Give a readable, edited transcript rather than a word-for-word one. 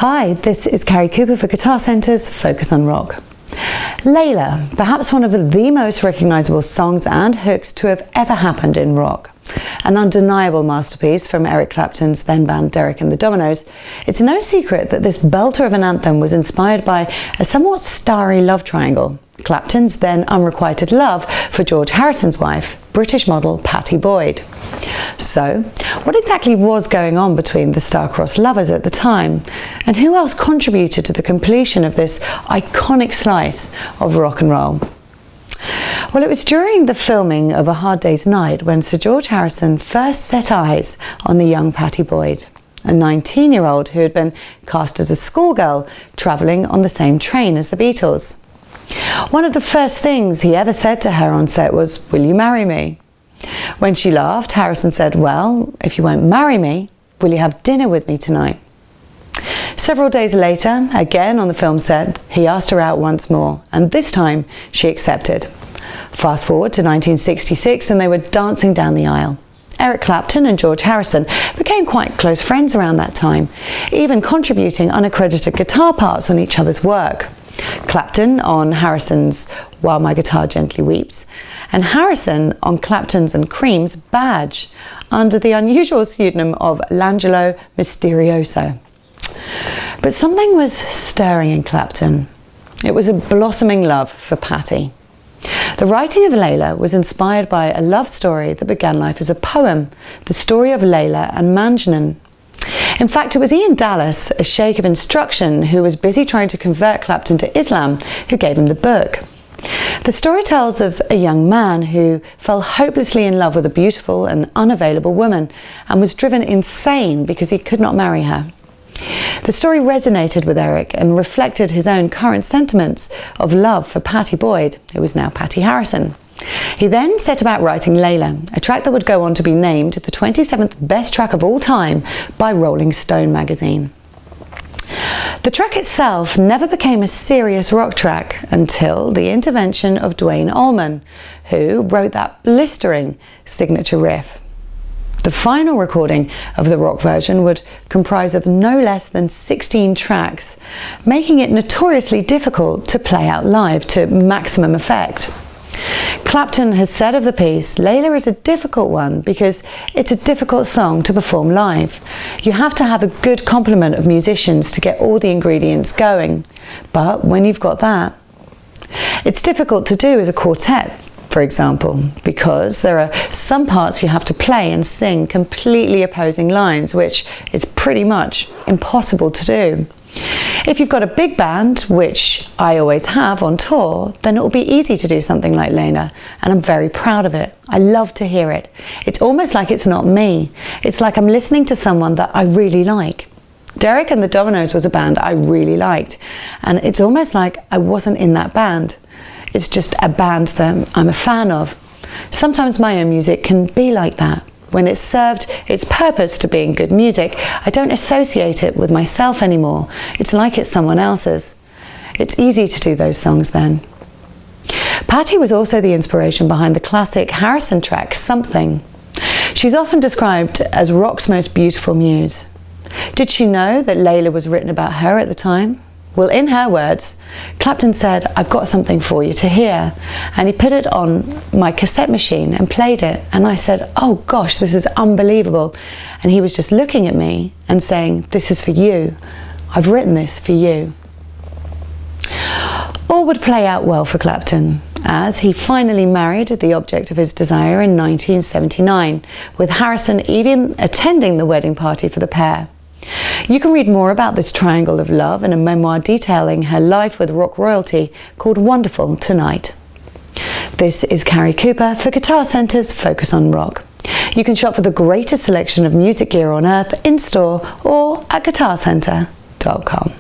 Hi, this is Carrie Cooper for Guitar Centre's Focus on Rock. Layla, perhaps one of the most recognisable songs and hooks to have ever happened in rock. An undeniable masterpiece from Eric Clapton's then band Derek and the Dominoes. It's no secret that this belter of an anthem was inspired by a somewhat starry love triangle. Clapton's then unrequited love for George Harrison's wife, British model Pattie Boyd. So, what exactly was going on between the star-crossed lovers at the time? And who else contributed to the completion of this iconic slice of rock and roll? Well, it was during the filming of A Hard Day's Night when Sir George Harrison first set eyes on the young Pattie Boyd, a 19-year-old who had been cast as a schoolgirl travelling on the same train as the Beatles. One of the first things he ever said to her on set was, "Will you marry me?" When she laughed, Harrison said, "Well, if you won't marry me, will you have dinner with me tonight?" Several days later, again on the film set, he asked her out once more, and this time she accepted. Fast forward to 1966 and they were dancing down the aisle. Eric Clapton and George Harrison became quite close friends around that time, even contributing unaccredited guitar parts on each other's work. Clapton on Harrison's While My Guitar Gently Weeps, and Harrison on Clapton's and Cream's Badge, under the unusual pseudonym of L'Angelo Misterioso. But something was stirring in Clapton. It was a blossoming love for Pattie. The writing of Layla was inspired by a love story that began life as a poem, the story of Layla and Manjanan. In fact, it was Ian Dallas, a sheikh of instruction who was busy trying to convert Clapton to Islam, who gave him the book. The story tells of a young man who fell hopelessly in love with a beautiful and unavailable woman and was driven insane because he could not marry her. The story resonated with Eric and reflected his own current sentiments of love for Pattie Boyd, who was now Pattie Harrison. He then set about writing Layla, a track that would go on to be named the 27th best track of all time by Rolling Stone magazine. The track itself never became a serious rock track until the intervention of Duane Allman, who wrote that blistering signature riff. The final recording of the rock version would comprise of no less than 16 tracks, making it notoriously difficult to play out live to maximum effect. Clapton has said of the piece, Layla is a difficult one because it's a difficult song to perform live. You have to have a good complement of musicians to get all the ingredients going. But when you've got that, it's difficult to do as a quartet, for example, because there are some parts you have to play and sing completely opposing lines, which is pretty much impossible to do. If you've got a big band, which I always have on tour, then it will be easy to do something like Layla, and I'm very proud of it. I love to hear it. It's almost like it's not me. It's like I'm listening to someone that I really like. Derek and the Dominoes was a band I really liked, and it's almost like I wasn't in that band. It's just a band that I'm a fan of. Sometimes my own music can be like that. When it's served its purpose to being good music, I don't associate it with myself anymore. It's like it's someone else's. It's easy to do those songs then. Pattie was also the inspiration behind the classic Harrison track, Something. She's often described as rock's most beautiful muse. Did she know that Layla was written about her at the time? Well, in her words, Clapton said, "I've got something for you to hear." And he put it on my cassette machine and played it. And I said, "Oh gosh, this is unbelievable." And he was just looking at me and saying, "This is for you. I've written this for you." All would play out well for Clapton, as he finally married the object of his desire in 1979, with Harrison even attending the wedding party for the pair. You can read more about this triangle of love in a memoir detailing her life with rock royalty called Wonderful Tonight. This is Carrie Cooper for Guitar Centre's Focus on Rock. You can shop for the greatest selection of music gear on earth in store or at guitarcentre.com.